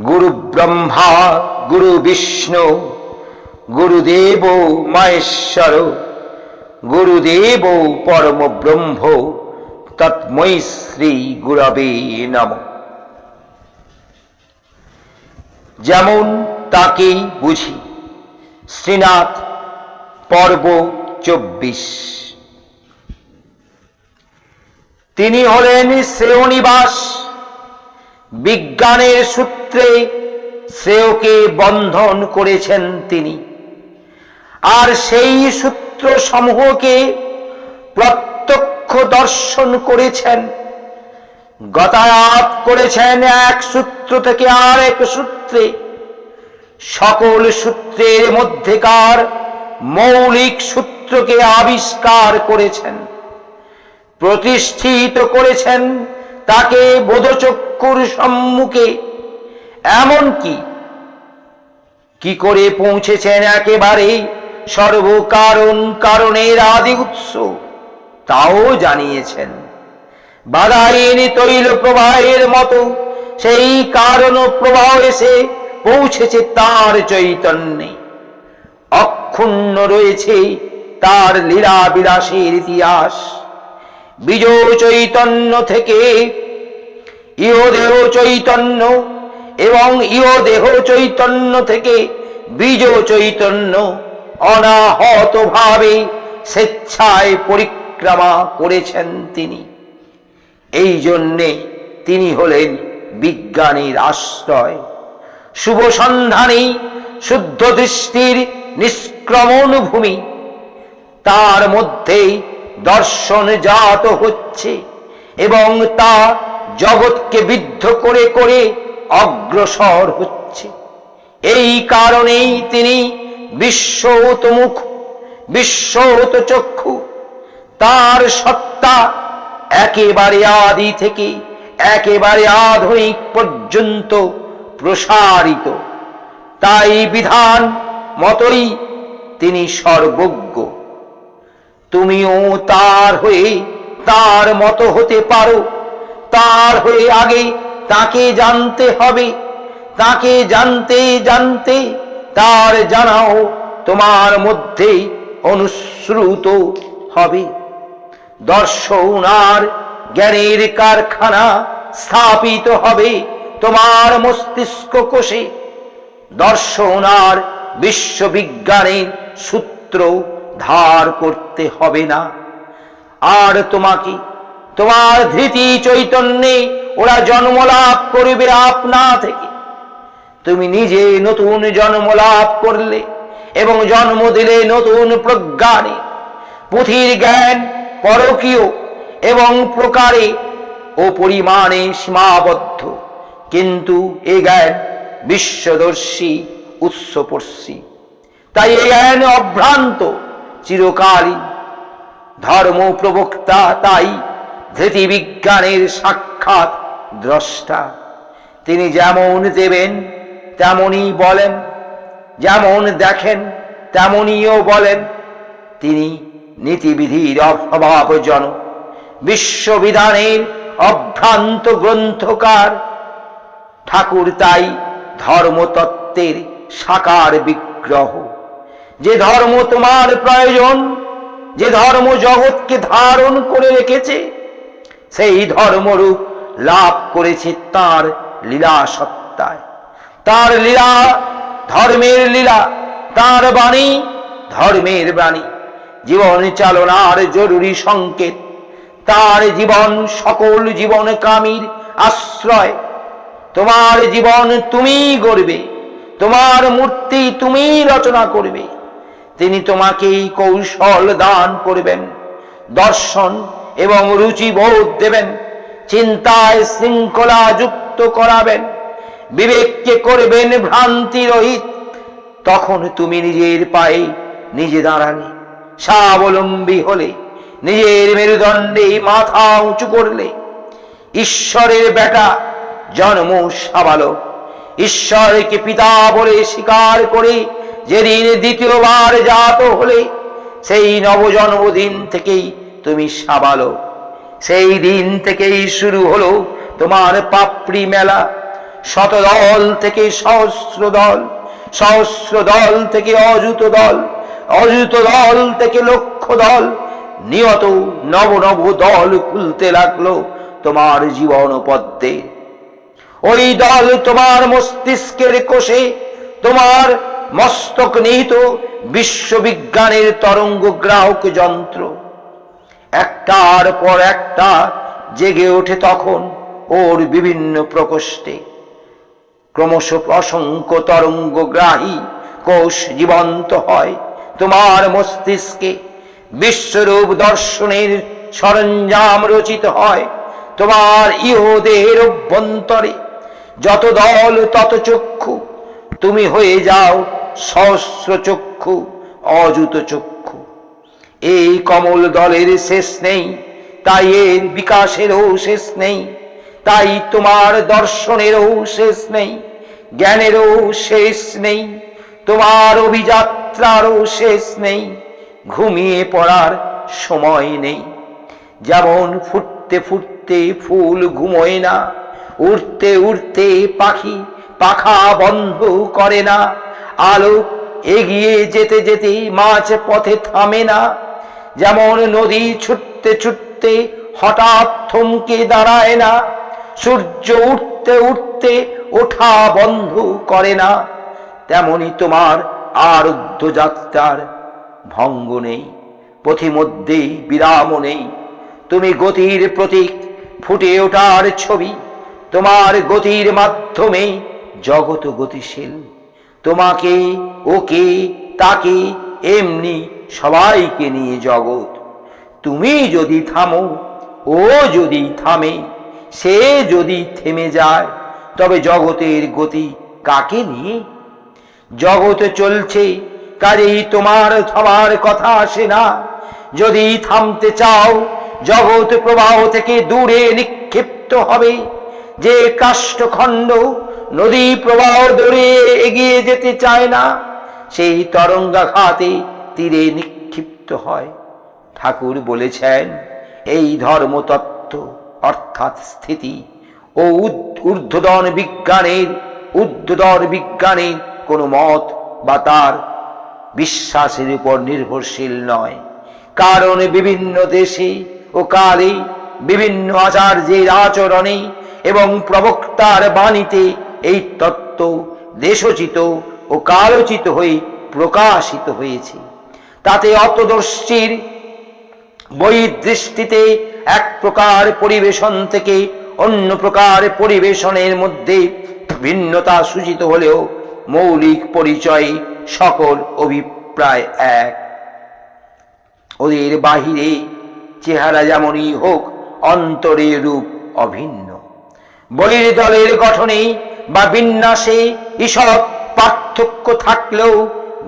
গুরু ব্রহ্মা গুরু বিষ্ণু গুরুদেব মহেশ্বর গুরুদেব পরম ব্রহ্ম তৎমৈ শ্রী গুরবে নমঃ। যেমন তাকেই বুঝি। শ্রীনাথ পর্ব 24। তিনি হলেন শ্রেয়নিবাস। বিজ্ঞানের সূত্রে শ্রেয়কে বন্ধন করেছেন তিনি, আর সেই সূত্র সমূহকে প্রত্যক্ষ দর্শন করেছেন। গতায়াত করেছেন এক সূত্র থেকে আর এক সূত্রে। সকল সূত্রের মধ্যেকার মৌলিক সূত্রকে আবিষ্কার করেছেন, প্রতিষ্ঠিত করেছেন তাকে বোধচক্ষুর সম্মুখে। এমনকি কি করে পৌঁছেছেন একেবারে সর্বকারণ কারণের আদি উৎস তাও জানিয়েছেন। বাধাহীন তৈল প্রবাহের মতো সেই কারণ প্রবাহ এসে পৌঁছেছে তার চৈতন্যে। অক্ষুণ্ণ রয়েছে তার লীলা বিলাসের ইতিহাস। বীজ চৈতন্য থেকে ইহদেহ চৈতন্য এবং ইহদেহ চৈতন্য থেকে বীজ চৈতন্য অনাহত ভাবে স্বেচ্ছায় পরিক্রমা করেছেন তিনি। এই জন্যে তিনি হলেন বিজ্ঞানীর আশ্রয়। শুভ সন্ধানী শুদ্ধ দৃষ্টির নিষ্ক্রমণ ভূমি। তার মধ্যে দর্শন জাত হচ্ছে এবং তা জগৎকে বিদ্ধ করে করে অগ্রসর হচ্ছে। এই কারণেই তিনি বিশ্বতমুখ, বিশ্বতচক্ষু। তার সত্তা একেবারে আদি থেকে একেবারে আধুনিক পর্যন্ত প্রসারিত। তাই বিধান মতই তিনি সর্বজ্ঞ। তুমিও তার হয়ে তার মতো হতে পারো। তার হয়ে আগে তাকে জানতে হবে। তাকে জানতে জানতে তার জানাও তোমার মধ্যে অনুশ্রুত হবে। দর্শন আর জ্ঞানের কারখানা স্থাপিত হবে তোমার মস্তিষ্ক কোষে। দর্শন আর বিশ্ববিজ্ঞানের সূত্র ধার করতে হবে না। আর তোমাকে তোমার ধৃতি চৈতন্যে ওরা জন্ম লাভ করবে আপনা থেকে। তুমি নিজে নতুন জন্ম লাভ করলে এবং জন্ম দিলে নতুন প্রজ্ঞানে। পুঁথির জ্ঞান পরকীয় এবং প্রকারে ও পরিমাণে সীমাবদ্ধ, কিন্তু এ জ্ঞান বিশ্বদর্শী, উৎসপর্শী। তাই এ জ্ঞান অভ্রান্ত, চিরকালীন। ধর্ম প্রবক্তা তাই ধৃতি বিজ্ঞানের সাক্ষাৎ দ্রষ্টা। তিনি যেমন দেবেন তেমনই বলেন, যেমন দেখেন তেমনিও বলেন। তিনি নীতিবিধির অভাবজন, বিশ্ববিধানের অভ্রান্ত গ্রন্থকার। ঠাকুর তাই ধর্মতত্ত্বের সাকার বিগ্রহ। যে ধর্ম তোমার প্রয়োজন, যে ধর্ম জগৎকে ধারণ করে রেখেছে, সেই ধর্মরূপ লাভ করেছে তার লীলা সত্তায়। তার লীলা ধর্মের লীলা, তার বাণী ধর্মের বাণী। জীবন চালনার জরুরি সংকেত। তার জীবন সকল জীবনকামীর আশ্রয়। তোমার জীবন তুমিই গড়বে, তোমার মূর্তি তুমিই রচনা করবে। তিনি তোমাকেই কৌশল দান করবেন, দর্শন এবং রুচিবোধ দেবেন, চিন্তায় শৃঙ্খলা যুক্ত করাবেন, বিবেককে করবেন ভ্রান্তি রহিত। তখন তুমি নিজের পায়ে নিজে দাঁড়ালে, স্বাবলম্বী হলে, নিজের মেরুদণ্ডে মাথা উঁচু করলে। ঈশ্বরের বেটা জন্ম সাবালক। ঈশ্বরকে পিতা বলে স্বীকার করে যেদিন দ্বিতীয়বার জাত হলে, সেই নবজন্মদিন থেকেই তুমি সাবালক। সেই দিন থেকেই শুরু হলো তোমার পাপড়ি মেলা। শতদল থেকে সহস্র দল, সহস্র দল থেকে অযুত দল, অযুত দল থেকে লক্ষ দল, নিয়ত নব নব দল খুলতে লাগলো তোমার জীবন পদ্মে। ওই দল তোমার মস্তিষ্কের কোষে, তোমার মস্তক নিহিত বিশ্ববিজ্ঞানের তরঙ্গ গ্রাহক যন্ত্র। একটার পর একটা জেগে ওঠে তখন ওর বিভিন্ন প্রকোষ্ঠে। ক্রমশ অসংখ্য তরঙ্গগ্রাহী কোষ জীবন্ত হয় তোমার মস্তিষ্কে। বিশ্বরূপ দর্শনের সরঞ্জাম রচিত হয় তোমার ইহদেহের অভ্যন্তরে। যত দল তত চক্ষু, তুমি হয়ে যাও সহস্র চক্ষু, অযুত চক্ষু। এই কমল দলের শেষ নেই, তাই এর বিকাশেরও শেষ নেই, তাই তোমার দর্শনেরও শেষ নেই, জ্ঞানেরও শেষ নেই, তোমার অভিযাত্রারও শেষ নেই, ঘুমিয়ে পড়ার সময় নেই। যেমন ফুটতে ফুটতে ফুল ঘুমোয় না, উড়তে উড়তে পাখি পাখা বন্ধ করে না, আলোক এগিয়ে যেতে যেতে মাঝ পথে থামে না, যেমন নদী ছুটতে ছুটতে হঠাৎ থমকে দাঁড়ায় না, সূর্য উঠতে উঠতে ওঠা বন্ধ করে না, তেমনি তোমার আরুদ্ধ যাত্রার ভঙ্গ নেই, পথিমধ্যে বিরাম নেই। তুমি গতির প্রতীক, ফুটে ওঠার ছবি, তোমার গতির মাধ্যমে জগৎ গতিশীল। তোমাকে, ওকে, তাকে, এমনি সবাইকে নিয়ে জগৎ। তুমি যদি থামো, ও যদি থামে, সে যদি থেমে যায়, তবে জগতের গতি কাকে নিয়ে? জগৎ চলছে, কাজেই তোমার থামার কথা আসে না। যদি থামতে চাও, জগৎ প্রবাহ থেকে দূরে নিক্ষিপ্ত হবে। যে কাষ্ঠখণ্ড নদী প্রবাহ ধরে এগিয়ে যেতে চায় না, সেই তরঙ্গাঘাতে তীরে নিক্ষিপ্ত হয়। ঠাকুর বলেছেন, এই ধর্মতত্ত্ব অর্থাৎ স্থিতি ও ঊর্ধ্বতন বিজ্ঞানের কোনো মত বা তার বিশ্বাসের উপর নির্ভরশীল নয়। কারণ বিভিন্ন দেশে ও কালে বিভিন্ন আচার্যের আচরণে এবং প্রবক্তার বাণীতে এই তত্ত্ব দেশোচিত ও কালোচিত হয়ে প্রকাশিত হয়েছে। তাতে অতদর্শীর বহির্দৃষ্টিতে এক প্রকার পরিবেশন থেকে অন্য প্রকার পরিবেশনের মধ্যে ভিন্নতা সূচিত হলেও মৌলিক পরিচয়ে সকল অভিপ্রায় এক। ওদের বাহিরে চেহারা যেমনই হোক, অন্তরে রূপ অভিন্ন। বহির্দলের গঠনে বা বিন্যাসে ঈষৎ পার্থক্য থাকলেও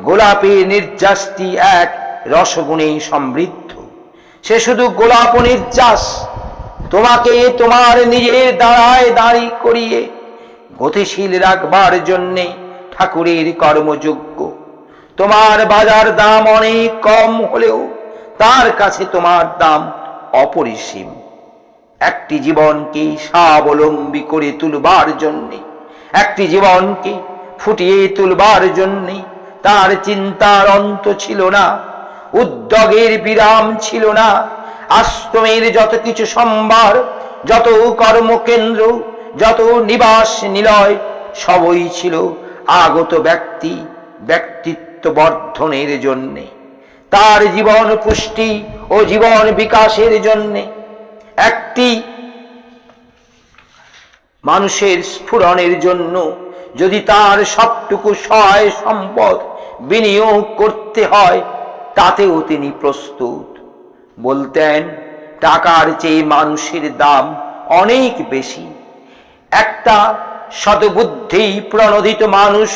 গোলাপের নির্যাসটি এক রসগুণে সমৃদ্ধ। সে শুধু গোলাপ নির্যাস। তোমাকে তোমার নিজের দ্বারায় দাঁড়ি করিয়ে গতিশীল রাখবার জন্যে ঠাকুরের কর্মযোগ্য। তোমার বাজার দাম অনেক কম হলেও তার কাছে তোমার দাম অপরিসীম। একটি জীবনকে স্বাবলম্বী করে তুলবার জন্যে, একটি জীবনকে ফুটিয়ে তুলবার জন্যে তার চিন্তার অন্ত ছিল না, উদ্যোগের বিরাম ছিল না। আশ্রমের যত কিছু সম্ভার, যত কর্মকেন্দ্র, যত নিবাস নিলয়, সবই ছিল আগত ব্যক্তিত্ব বর্ধনের জন্যে, তার জীবন পুষ্টি ও জীবন বিকাশের জন্যে। একটি মানুষের স্ফুরণের জন্য যদি তার সবটুকু সহায় সম্পদ বিনিয়োগ করতে হয়, তাতেও তিনি প্রস্তুত। বলতেন, টাকার চেয়ে মানুষের দাম অনেক বেশি। একটা সদ্বুদ্ধি প্রণোদিত মানুষ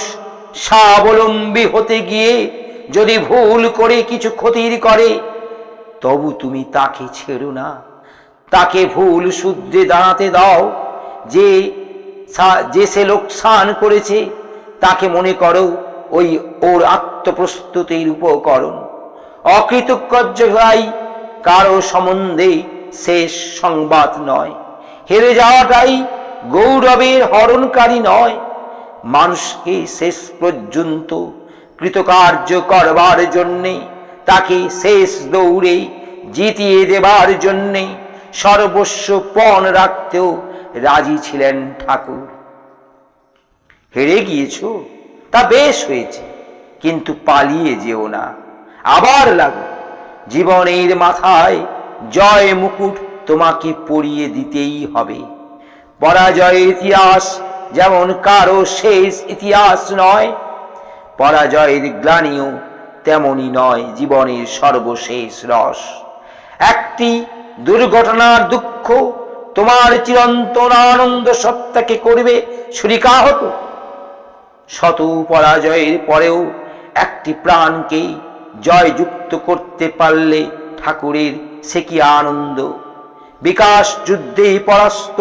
স্বাবলম্বী হতে গিয়ে যদি ভুল করে কিছু ক্ষতির করে, তবু তুমি তাকে ছেড়ো না, তাকে ভুল শুদ্ধে দাঁড়াতে দাও। যে সে লোকসান করেছে তাকে মনে করো ওর আত্মপ্রস্তুতির উপকরণ। অকৃতজ্ঞ ভাই কারো সম্বন্ধে শেষ সংবাদ নয়। হেরে যাওয়াটাই গৌরবের হরণকারী নয়, মানুষকে শেষ পর্যন্ত কৃতকার্য করবার জন্যে, তাকে শেষ দৌড়ে জিতিয়ে দেবার জন্যে সর্বস্ব পণ রাখতেও রাজি ছিলেন ঠাকুর। হেরে গিয়েছ, তা বেশ হয়েছে, কিন্তু পালিয়ে যেও না, আবার লাগো। জীবনের মাথায় জয় মুকুট তোমাকে পরিয়ে দিতেই হবে। পরাজয়ের ইতিহাস যেমন কারো শেষ ইতিহাস নয়, পরাজয়ের গ্লানিও তেমনই নয় জীবনের সর্বশেষ রস। একটি দুর্ঘটনার দুঃখ তোমার চিরন্তন আনন্দ সত্তাকে করবে ছুরিকাহত। শত পরাজয়ের পরেও একটি প্রাণকে জয়যুক্ত করতে পারলে ঠাকুরের সে কি আনন্দ। বিকাশ যুদ্ধে পরাস্ত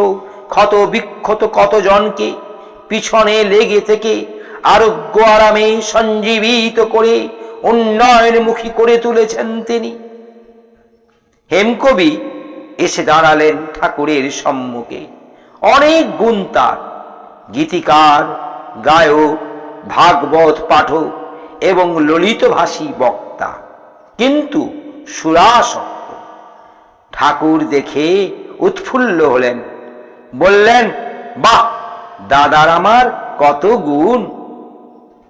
ক্ষত বিক্ষত কতজনকে পিছনে লেগে থেকে আরোগ্য আরামে সঞ্জীবিত করে উন্নয়নমুখী করে তুলেছেন তিনি। হেমকবি এসে দাঁড়ালেন ঠাকুরের সম্মুখে। অনেক গুণ তার, গীতিকার, গায়ক, ভাগবত পাঠক এবং ললিতভাষী বক্তা, কিন্তু সুরাসক্ত। ঠাকুর দেখে উৎফুল্ল হলেন, বললেন, বাহ, দাদার আমার কত গুণ,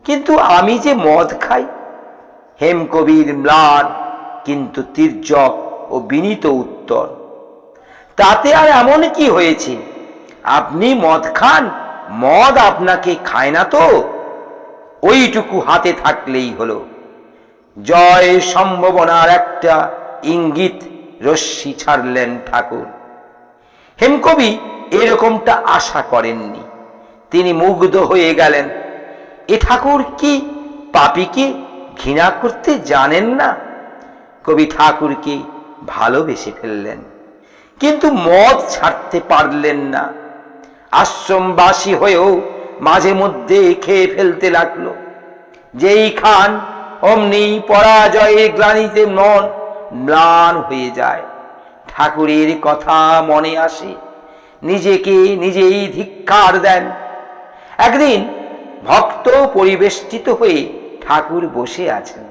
কিন্তু আমি যে মদ খাই। হেমকবির ম্লান কিন্তু তীর্যক ও বিনীত উত্তর, তাতে আর এমন কি হয়েছে? আপনি মদ খান, মদ আপনাকে খায় না তো, ওইটুকু হাতে থাকলেই হলো। জয় সম্ভাবনার একটা ইঙ্গিত রশ্মি ছাড়লেন ঠাকুর। হেমকবি এরকমটা আশা করেননি। তিনি মুগ্ধ হয়ে গেলেন। এ ঠাকুর কি পাপীকে ঘৃণা করতে জানেন না? কবি ঠাকুরকে ভালোবেসে ফেললেন, কিন্তু মদ ছাড়তে পারলেন না। আশ্রমবাসী হয়েও মাঝে মধ্যে খেয়ে ফেলতে লাগলো। যেই খান অমনি পরাজয়ে গ্লানিতে মন ম্লান হয়ে যায়। ঠাকুরের কথা মনে আসে, নিজেকে নিজেই ধিক্কার দেন। একদিন ভক্ত পরিবেষ্টিত হয়ে ঠাকুর বসে আছেন।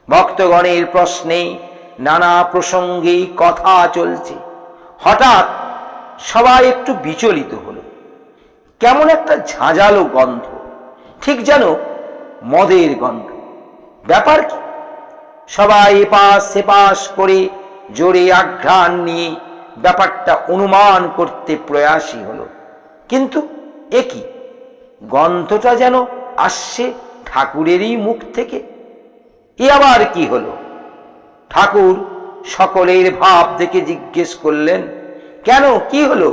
ভক্তগণের প্রশ্নে নানা প্রসঙ্গে কথা চলছে। হঠাৎ সবাই একটু বিচলিত হলো। কেমন একটা ঝাঁঝালো গন্ধ, ঠিক যেন মদের গন্ধ। ব্যাপার কি? সবাই এপাশ সেপাশ করে জোরে আঘ্রাণ নিয়ে ব্যাপারটা অনুমান করতে প্রয়াসী হলো। কিন্তু এ কি, গন্ধটা যেন আসছে ঠাকুরেরই মুখ থেকে। এ আবার কি হলো? ঠাকুর সকলের ভাব দেখে জিজ্ঞেস করলেন, কেন, কি হলো?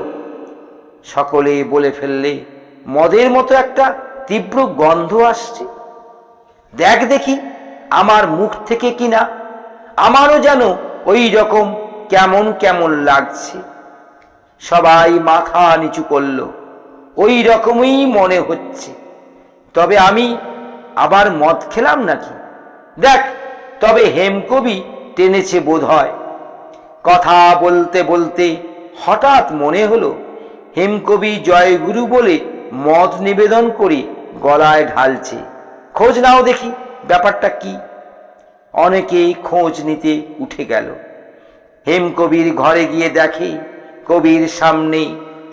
সকলে বলে ফেললে, মদের মতো একটা তীব্র গন্ধ আসছে। দেখ দেখি আমার মুখ থেকে কিনা, আমারও যেন ওই রকম কেমন কেমন লাগছে। সবাই মাথা নিচু করল, ওই রকমই মনে হচ্ছে। তবে আমি আবার মদ খেলাম নাকি? দেখ, তবে হেমকবি টেনেছে বোধ হয়। কথা বলতে বলতে হঠাৎ মনে হলো হেমকবি জয়গুরু বলে মদ নিবেদন করে গলায় ঢালছে। খোঁজ নাও দেখি ব্যাপারটা কি। অনেকেই খোঁজ নিতে উঠে গেল। হেমকবির ঘরে গিয়ে দেখে কবির সামনে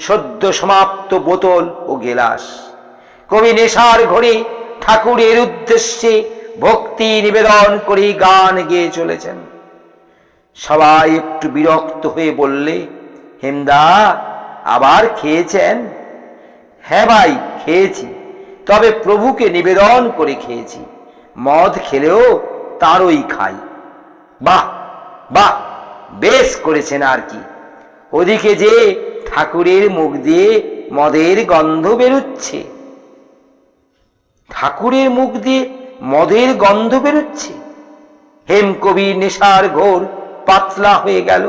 সদ্য সমাপ্ত বোতল ও গেলাস। কবি নেশার ঘরে ঠাকুরের উদ্দেশ্যে ভক্তি নিবেদন করে গান গেয়ে চলেছেন। সবাই একটু বিরক্ত হয়ে বললে, হেমদা, আবার খেয়েছেন? হ্যাঁ ভাই, খেয়েছি, তবে প্রভুকে নিবেদন করে খেয়েছি। মদ খেলেও তারই খাই। বাহ বাহ, বেশ করেছেন আর কি। ওদিকে যে ঠাকুরের মুখ দিয়ে মদের গন্ধ বেরুচ্ছে। ঠাকুরের মুখ দিয়ে মদের গন্ধ বেরুচ্ছে। হেমকবির নেশার ঘোর পাতলা হয়ে গেল।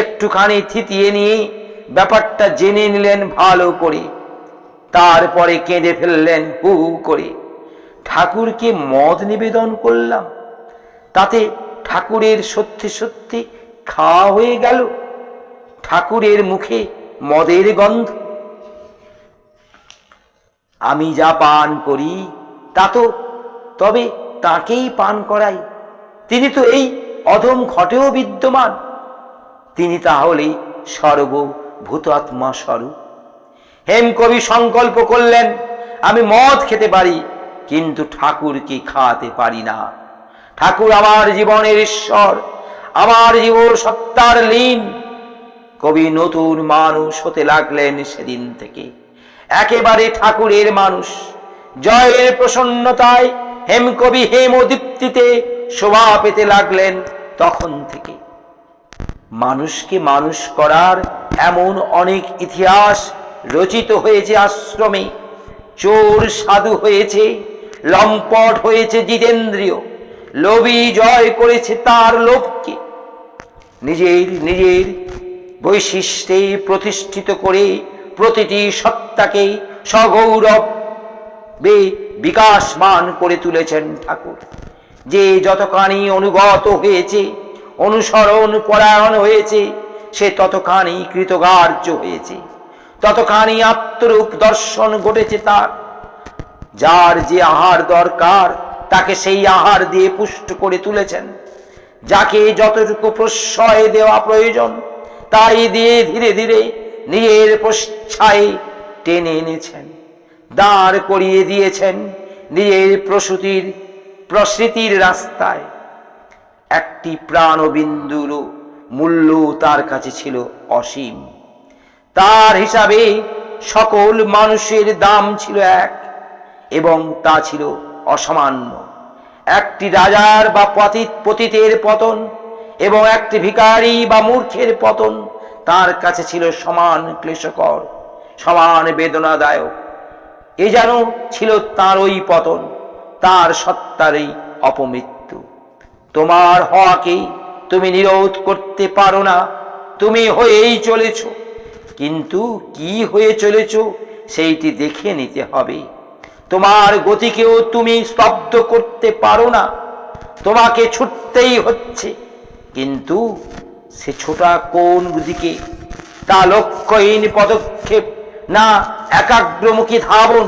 একটুখানি থিতিয়ে নিয়ে ব্যাপারটা জেনে নিলেন ভালো করে। তারপরে কেঁদে ফেললেন হু হু করে। ঠাকুরকে মদ নিবেদন করলাম, তাতে ঠাকুরের সত্যি সত্যি খাওয়া হয়ে গেল। ঠাকুরের মুখে মদের গন্ধ, আমি যা পান করি তা তো তবে তাকেই পান করাই। তিনি তো এই অধম ঘটেও বিদ্যমান। তিনি তাহলে সর্বভূতাত্মা স্বরূপ। হেমকবি সংকল্প করলেন, আমি মদ খেতে পারি, কিন্তু ঠাকুরকে খাওয়াতে পারি না। ঠাকুর আমার জীবনের ঈশ্বর, আমার জীবন সত্তার লীন। কবি নতুন মানুষ হতে লাগলেন সেদিন থেকে, একেবারে ঠাকুরের মানুষ। জয়ের প্রসন্নতায় হেমকবি হেমদীপ্তিতে শোভা পেতে লাগলেন তখন থেকে। মানুষকে মানুষ করার এমন অনেক ইতিহাস রচিত হয়েছে আশ্রমে। চোর সাধু হয়েছে, লম্পট হয়েছে জিতেন্দ্রিয়, লোভী জয় করেছে তার লোভকে। নিজের বৈশিষ্ট্যে প্রতিষ্ঠিত করে প্রতিটি সত্তাকে সগৌরবে বিকাশমান করে তুলেছেন ঠাকুর। যে যতখানি অনুগত হয়েছে, অনুসরণ পরায়ণ হয়েছে, সে ততখানি কৃতকার্য হয়েছে, ততখানি আত্মরূপ দর্শন ঘটেছে তার। যার যে আহার দরকার তাকে সেই আহার দিয়ে পুষ্ট করে তুলেছেন। যাকে যতটুকু প্রশ্রয় দেওয়া প্রয়োজন তাই দিয়ে ধীরে ধীরে নিজের প্রচ্ছায় টেনে এনেছেন, দাঁড় করিয়ে দিয়েছেন নিজের প্রসৃতির রাস্তায়। একটি প্রাণবিন্দুরও মূল্য তার কাছে ছিল অসীম। তার হিসাবে সকল মানুষের দাম ছিল এক, এবং তা ছিল অসামান্য। একটি রাজার বা পতিতের পতন এবং একটি ভিখারি বা মূর্খের পতন তার কাছে ছিল সমান ক্লেশকর, সমান বেদনাদায়ক। এ যেন ছিল তাঁরই পতন, তার সত্তারই অপমৃত্যু। তোমার হওয়াকে তুমি নিরোধ করতে পারো না, তুমি হয়েই চলেছ। কিন্তু কি হয়ে চলেছ সেইটি দেখে নিতে হবে। তোমার গতিকেও তুমি স্তব্ধ করতে পারো না, তোমাকে ছুটতেই হচ্ছে। কিন্তু সে ছোটা কোন দিকে, তা লক্ষ্যহীন পদক্ষেপ না একাগ্রমুখী ধাবন,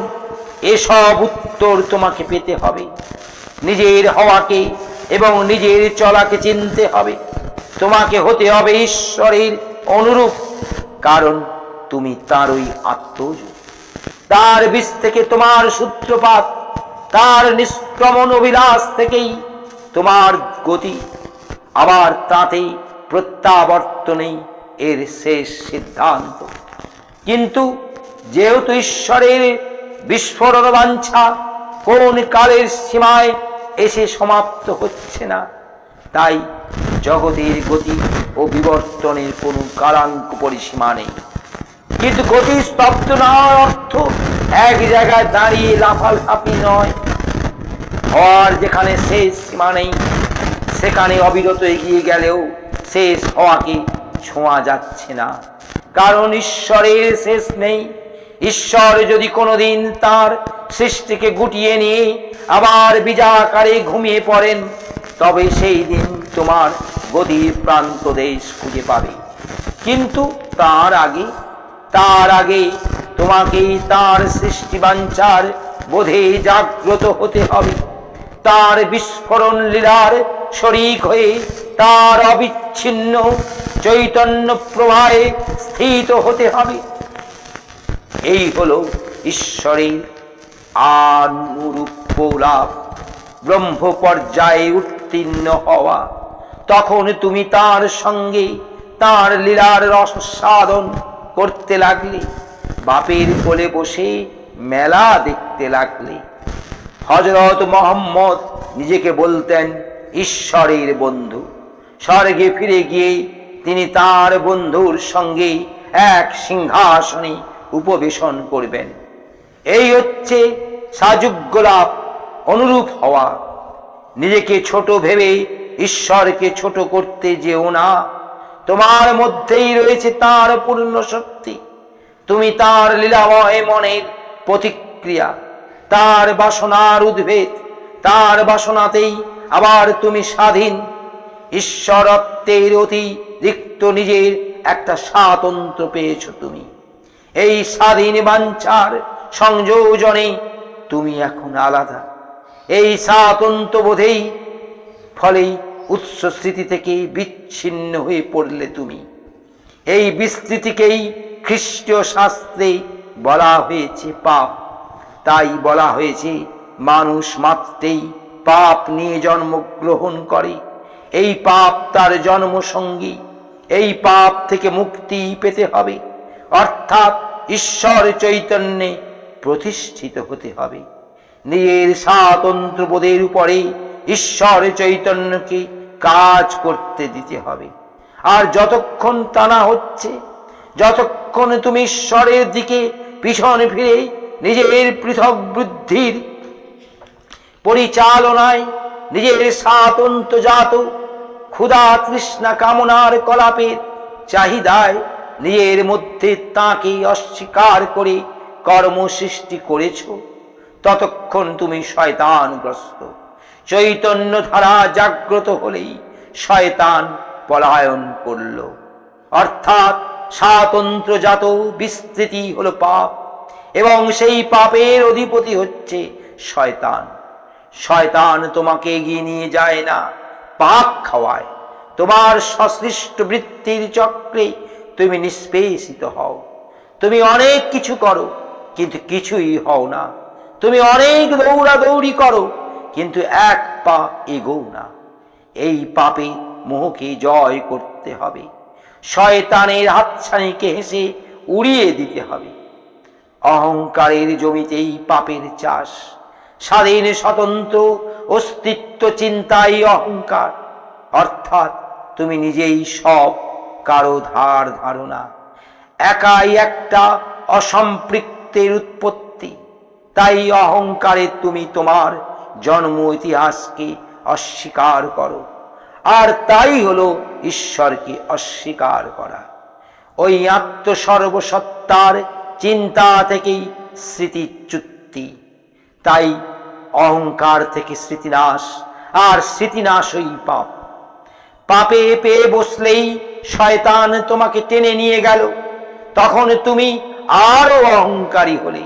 এসব উত্তর তোমাকে পেতে হবে। নিজের হওয়াকে এবং নিজের চলাকে চিনতে হবে। তোমাকে হতে হবে ঈশ্বরের অনুরূপ, কারণ তুমি তারই আত্মজ। তার বীজ থেকে তোমার সূত্রপাত, তার নিষ্ক্রমণ অভিলাষ থেকেই তোমার গতি, আবার তাতেই প্রত্যাবর্তনেই এর শেষ সিদ্ধান্ত। কিন্তু যেহেতু ঈশ্বরের বিস্ফোরণ বাঞ্ছা কোন কালের সীমায় এসে সমাপ্ত হচ্ছে না, তাই জগতের গতি ও বিবর্তনের কোনো কালাঙ্ক পরিসীমা নেই। কিন্তু গতি স্তব্ধ না হওয়ার অর্থ এক জায়গায় দাঁড়িয়ে লাফালাফি নয়। হওয়ার যেখানে শেষ সীমা নেই, সেখানে অবিরত এগিয়ে গেলেও শেষ হওয়াকে ছোঁয়া যাচ্ছে না, কারণ ঈশ্বরের শেষ নেই। ঈশ্বর যদি কোনোদিন তার সৃষ্টিকে গুটিয়ে নিয়ে আবার বীজাকারে ঘুমিয়ে পড়েন, তবে সেই দিন তোমার গতির প্রান্ত দেশ খুঁজে পাবে। কিন্তু তার আগে তোমাকে তার সৃষ্টিবাঞ্ছার বোধে জাগ্রত হতে হবে। তার বিস্ফোরণ লীলার শরীক হয়ে তার অবিচ্ছিন্ন চৈতন্য প্রবাহে স্থিত হতে হবে। এই হলো ঈশ্বরের আনুরূপ্য লাভ, ব্রহ্ম পর্যায়ে উত্তীর্ণ হওয়া। তখন তুমি তার সঙ্গে তার লীলার রসাস্বাদন করতে লাগলে, বাপের কোলে বসে মেলা দেখতে লাগলে। হযরত মুহাম্মদ নিজেকে বলতেন ঈশ্বরের বন্ধু। স্বর্গে ফিরে গিয়ে তিনি তার বন্ধুর সঙ্গে এক সিংহাসনে উপবেশন করবেন। এই হচ্ছে সাযুজ্য লাভ, অনুরূপ হওয়া। নিজেকে ছোট ভেবে ঈশ্বরকে ছোট করতে যেও না। তোমার মধ্যেই রয়েছে তার পূর্ণ শক্তি। তুমি তার লীলাময় মনের প্রতিক্রিয়া, তার বাসনার উদ্ভেদ। তার বাসনাতেই আবার তুমি স্বাধীন। ঈশ্বরত্বের অতিরিক্ত নিজের একটা স্বাতন্ত্র্য পেয়েছ তুমি। এই স্বাধীন বাঞ্ছার সংযোজনে তুমি এখন আলাদা। এই স্বাতন্ত্র বোধেই ফলেই উৎস স্মৃতি থেকে বিচ্ছিন্ন হয়ে পড়লে তুমি। এই বিস্তৃতিকেই খ্রিস্টীয় শাস্ত্রে বলা হয়েছে পাপ। তাই বলা হয়েছে মানুষ মাত্রেই পাপ নিয়ে জন্মগ্রহণ করে। এই পাপ তার জন্মসঙ্গী। এই পাপ থেকে মুক্তি পেতে হবে, অর্থাৎ ঈশ্বর চৈতন্যে প্রতিষ্ঠিত হতে হবে। নিজের স্বাতন্ত্র বোধের উপরে ঈশ্বর চৈতন্যকে কাজ করতে দিতে হবে। আর যতক্ষণ তা না হচ্ছে, যতক্ষণ তুমি ঈশ্বরের দিকে পিছন ফিরে নিজের পৃথক বুদ্ধির পরিচালনায়, নিজের স্বাতন্ত্রজাত ক্ষুধা তৃষ্ণা কামনার কলাপের চাহিদায় নিজের মধ্যে তাকে অস্বীকার করে কর্ম সৃষ্টি করেছ, ততক্ষণ তুমি শয়তানগ্রস্ত। চৈতন্য ধারা জাগ্রত হলেই শয়তান পলায়ন করল, অর্থাৎ স্বাতন্ত্রজাত বিস্তৃতি হলো পাপ, এবং সেই পাপের অধিপতি হচ্ছে শয়তান। শয়তান তোমাকে এগিয়ে নিয়ে যায় না, পাক খাওয়ায়। তোমার সসৃষ্ট বৃত্তির চক্রে তুমি নিষ্পেষিত হও। তুমি অনেক কিছু করো কিন্তু কিছুই হও না। তুমি অনেক দৌড়াদৌড়ি করো কিন্তু এক পা এগোও না। এই পাপে মোহকে জয় করতে হবে, শয়তানের হাতছানিকে হেসে উড়িয়ে দিতে হবে। অহংকারের জমিতেই পাপের চাষ। স্বাধীন স্বতন্ত্র অস্তিত্ব চিন্তাই অহংকার, অর্থাৎ তুমি নিজেই সব, কারো ধার ধারণা, একাই একটা অসম্পৃক্তের উৎপত্তি। তাই অহংকারে তুমি তোমার জন্ম ইতিহাসকে অস্বীকার করো, আর তাই হলো ঈশ্বরকে অস্বীকার করা। ওই আত্মসর্বসত্তার চিন্তা থেকেই স্মৃতিচ্যুতি। তাই অহংকার থেকে স্মৃতিনাশ, আর স্মৃতিনাশই পাপ। পাপে পেয়ে বসলেই শয়তান তোমাকে টেনে নিয়ে গেল। তখন তুমি আরো অহংকারী হলে,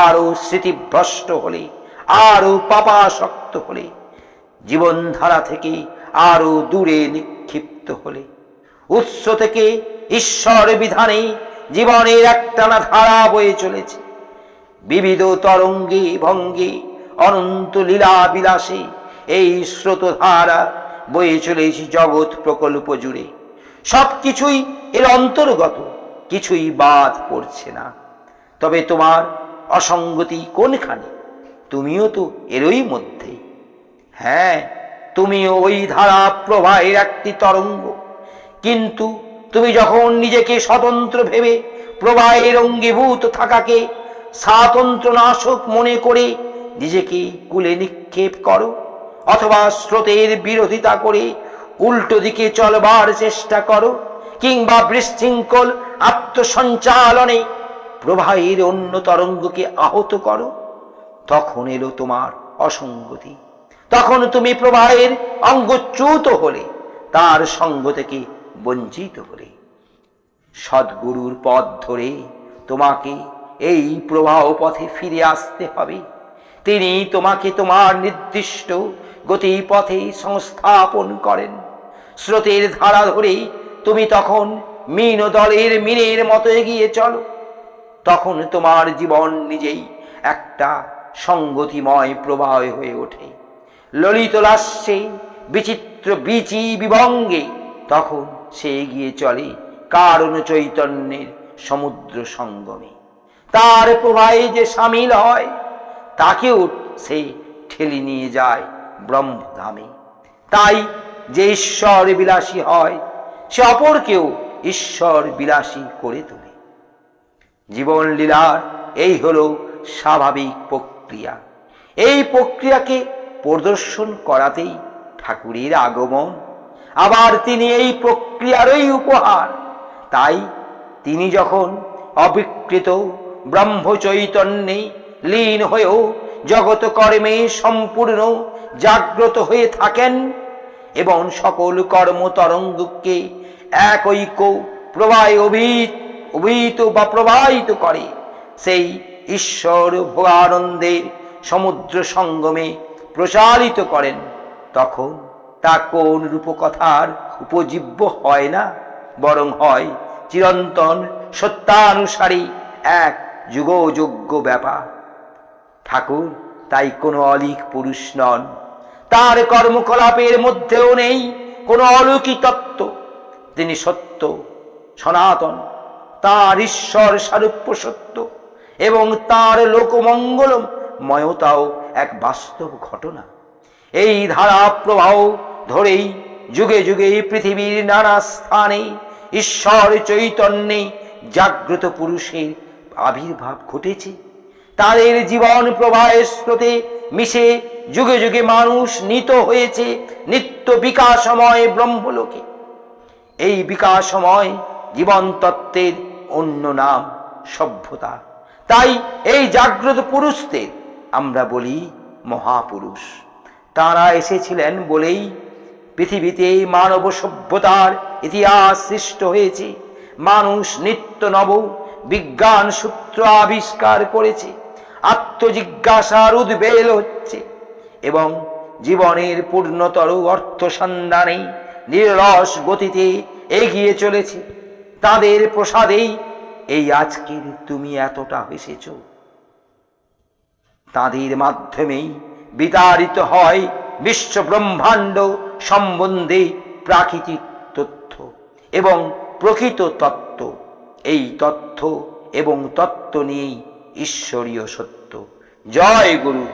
আরো স্মৃতিভ্রষ্ট হলে, আরো পাপাসক্ত হলে, জীবনধারা থেকে আরো দূরে নিক্ষিপ্ত হলে। উৎস থেকে ঈশ্বর বিধানে জীবনের একটানা ধারা বয়ে চলেছে। বিবিধ তরঙ্গে ভঙ্গে অনন্ত লীলা বিলাসে এই স্রোতধারা বয়ে চলেছে জগৎ প্রকল্প জুড়ে। সবকিছুই এর অন্তর্গত, কিছুই বাদ পড়ছে না। তবে তোমার অসঙ্গতি কোনখানে? তুমিও তো এরই মধ্যে। হ্যাঁ, তুমিও ওই ধারা প্রবাহের একটি তরঙ্গ। কিন্তু তুমি যখন নিজেকে স্বতন্ত্র ভেবে প্রবাহের অঙ্গীভূত থাকাকে স্বাতন্ত্র নাশক মনে করে নিজেকে কূলে নিক্ষেপ করো, অথবা স্রোতের বিরোধিতা করে উল্টো দিকে চলবার চেষ্টা করো, কিংবা বিশৃঙ্খল আত্মসঞ্চালনে প্রবাহের অন্য তরঙ্গকে আহত করো, তখন এলো তোমার অসঙ্গতি। তখন তুমি প্রবাহের অঙ্গচ্যুত হলে, তার সঙ্গ থেকে বঞ্চিত হলে। সদ্গুরুর পথ ধরে তোমাকে এই প্রবাহ পথে ফিরে আসতে হবে। তিনি তোমাকে তোমার নির্দিষ্ট গতিপথে সংস্থাপন করেন। স্রোতের ধারা ধরে তুমি তখন মীন দলের মিনের মতো এগিয়ে চলো। তখন তোমার জীবন নিজেই একটা সঙ্গতিময় প্রবাহ হয়ে ওঠে। ললিত লাস্যে বিচিত্র বীচি বিভঙ্গে তখন সে এগিয়ে চলে কারণ চৈতন্যের সমুদ্র সঙ্গমে। তার প্রবাহে যে সামিল হয় তাকেও সে ঠেলে নিয়ে যায় ব্রহ্মধামে। তাই যে ঈশ্বর বিলাসী হয় সে অপরকেও ঈশ্বর বিলাসী করে তোলে। জীবন লীলার এই হলো স্বাভাবিক প্রক্রিয়া। এই প্রক্রিয়াকে প্রদর্শন করাতেই ঠাকুরের আগমন, আবার তিনি এই প্রক্রিয়ারই উপহার। তাই তিনি যখন অবিকৃত ব্রহ্ম চৈতন্যে লীন হয়েও জগৎ কর্মে সম্পূর্ণ জাগ্রত হয়ে থাকেন এবং সকল কর্ম তরঙ্গকে এক ঐক্য প্রবাহে অভিহিত বা প্রবাহিত করে, সেই ঈশ্বর ভোগানন্দের সমুদ্র সঙ্গমে প্রচারিত করেন, তখন তা কোন রূপকথার উপজীব্য হয় না, বরং হয় চিরন্তন সত্যানুসারী এক যুগযোগ্য ব্যাপার। ঠাকুর তাই কোনো অলীক পুরুষ নন, তার কর্মকলাপের মধ্যেও নেই কোনো অলৌকিক তত্ত্ব। তিনি সত্য, সনাতন, তার ঈশ্বর সারূপ্য সত্য এবং তার লোকমঙ্গলময়তাও এক বাস্তব ঘটনা। এই ধারা প্রবাহ ধরেই যুগে যুগে পৃথিবীর নানা স্থানে ঈশ্বর চৈতন্যে জাগ্রত পুরুষের আবির্ভাব ঘটেছে। তাদের জীবন প্রবাহের স্রোতে মিশে যুগে যুগে মানুষ নীত হয়েছে নিত্য বিকাশময় ব্রহ্মলোকে। এই বিকাশময় জীবন তত্ত্বের অন্য নাম সভ্যতা। তাই এই জাগ্রত পুরুষদের আমরা বলি মহাপুরুষ। তারা এসেছিলেন বলেই পৃথিবীতে মানব সভ্যতার ইতিহাস সৃষ্ট হয়েছে। মানুষ নিত্য নব বিজ্ঞান সূত্র আবিষ্কার করেছে, আত্মজিজ্ঞাসার উদ্বেল হচ্ছে এবং জীবনের পূর্ণতর অর্থ সন্ধানে নিরলস গতিতে এগিয়ে চলেছে। তাদের প্রসাদেই এই আজকের তুমি এতটা এসেছ। তাদের মাধ্যমেই বিতাড়িত হয় বিশ্ব ব্রহ্মাণ্ড সম্বন্ধে প্রাকৃতিক তথ্য এবং প্রকৃত তত্ত্ব। এই তথ্য এবং তত্ত্ব নিয়েই ঈশ্বরীয় সত্য। জয় গুরু।